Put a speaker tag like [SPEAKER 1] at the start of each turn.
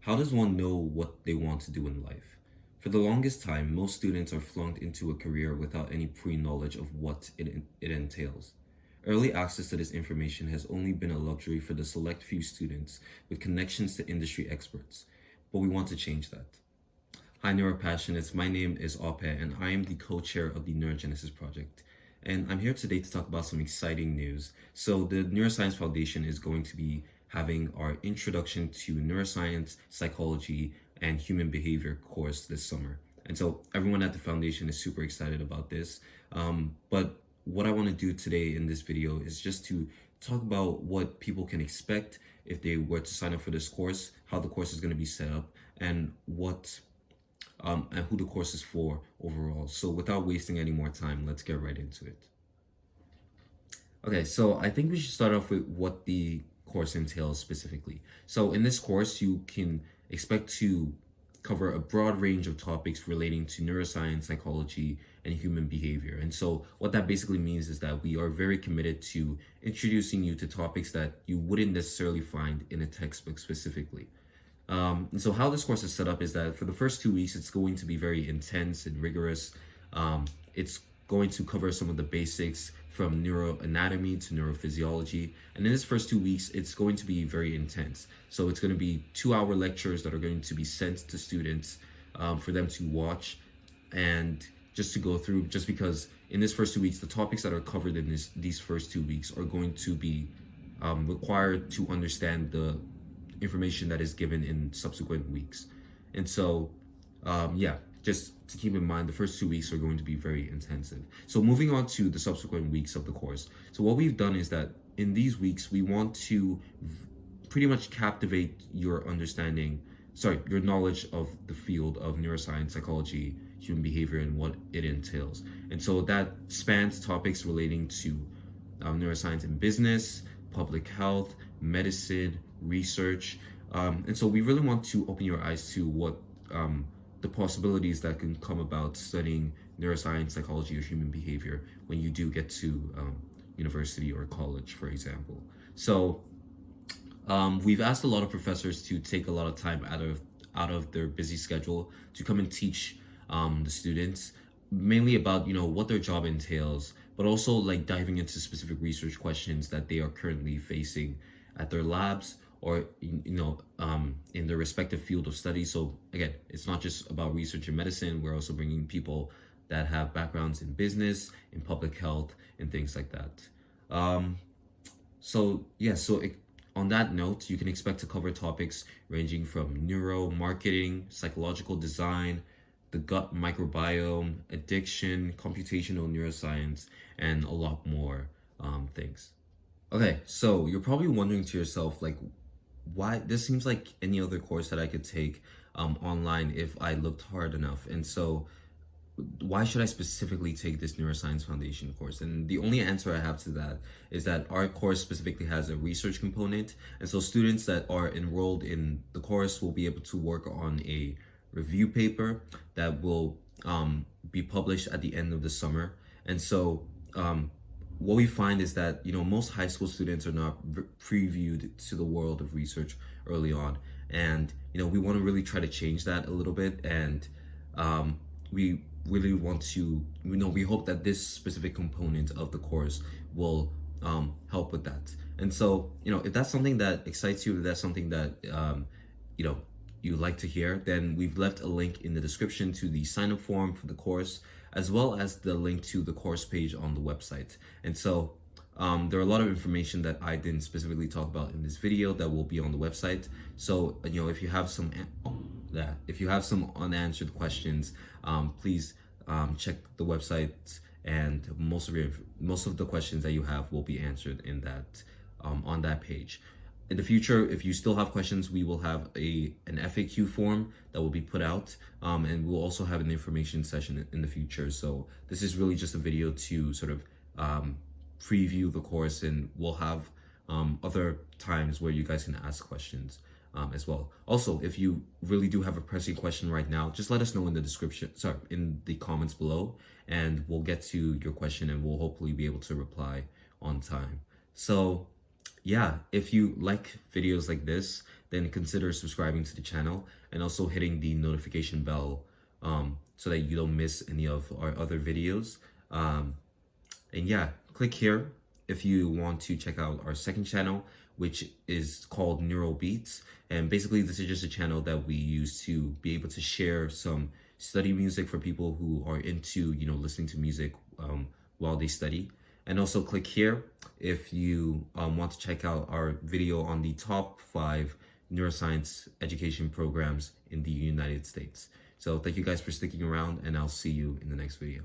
[SPEAKER 1] How does one know what they want to do in life? For the longest time, most students are flunked into a career without any pre-knowledge of what it entails. Early access to this information has only been a luxury for the select few students with connections to industry experts, but we want to change that. Hi, Neuropassionates. My name is Ope, and I am the co-chair of the Neurogenesis Project. And I'm here today to talk about some exciting news. So the Neuroscience Foundation is going to be having our Introduction to Neuroscience, Psychology, and Human Behavior course this summer. And so everyone at the foundation is super excited about this. But what I want to do today in this video is just to talk about what people can expect if they were to sign up for this course, how the course is going to be set up, and and who the course is for overall. So without wasting any more time, let's get right into it. Okay, so I think we should start off with what the course entails specifically. So in this course, you can expect to cover a broad range of topics relating to neuroscience, psychology, and human behavior. And so what that basically means is that we are very committed to introducing you to topics that you wouldn't necessarily find in a textbook specifically. And so how this course is set up is that for the first 2 weeks, it's going to be very intense and rigorous. It's going to cover some of the basics from neuroanatomy to neurophysiology. And in this first 2 weeks, it's going to be very intense. So it's going to be 2-hour lectures that are going to be sent to students for them to watch and just to go through, just because in this first 2 weeks, the topics that are covered in these first 2 weeks are going to be required to understand the information that is given in subsequent weeks. And so, just to keep in mind, the first 2 weeks are going to be very intensive. So moving on to the subsequent weeks of the course. So what we've done is that in these weeks, we want to pretty much captivate your your knowledge of the field of neuroscience, psychology, human behavior, and what it entails. And so that spans topics relating to neuroscience in business, public health, medicine, research. And so we really want to open your eyes to what the possibilities that can come about studying neuroscience, psychology, or human behavior when you do get to university or college, for example. So we've asked a lot of professors to take a lot of time out of their busy schedule to come and teach the students, mainly about what their job entails, but also like diving into specific research questions that they are currently facing at their labs or in their respective field of study. So again, it's not just about research in medicine. We're also bringing people that have backgrounds in business, in public health, and things like that. On that note, you can expect to cover topics ranging from neuromarketing, psychological design, the gut microbiome, addiction, computational neuroscience, and a lot more things. Okay, so you're probably wondering to yourself, like, why this seems like any other course that I could take online if I looked hard enough. And so why should I specifically take this Neuroscience Foundation course? And the only answer I have to that is that our course specifically has a research component. And so students that are enrolled in the course will be able to work on a review paper that will be published at the end of the summer. And so what we find is that most high school students are not previewed to the world of research early on, and we want to really try to change that a little bit. And we really want to we hope that this specific component of the course will help with that. And so if that's something that excites you, if that's something that you like to hear, then we've left a link in the description to the sign-up form for the course, as well as the link to the course page on the website. And so there are a lot of information that I didn't specifically talk about in this video that will be on the website. So if you have some unanswered questions, please check the website, and most of the questions that you have will be answered in that on that page. In the future, if you still have questions, we will have an FAQ form that will be put out, and we'll also have an information session in the future. So this is really just a video to sort of preview the course, and we'll have other times where you guys can ask questions as well. Also, if you really do have a pressing question right now, just let us know in the comments below, and we'll get to your question, and we'll hopefully be able to reply on time. So yeah, if you like videos like this, then consider subscribing to the channel and also hitting the notification bell so that you don't miss any of our other videos. And yeah, click here if you want to check out our second channel, which is called Neural Beats. And basically, this is just a channel that we use to be able to share some study music for people who are into, listening to music while they study. And also click here if you want to check out our video on the top 5 neuroscience education programs in the United States. So thank you guys for sticking around, and I'll see you in the next video.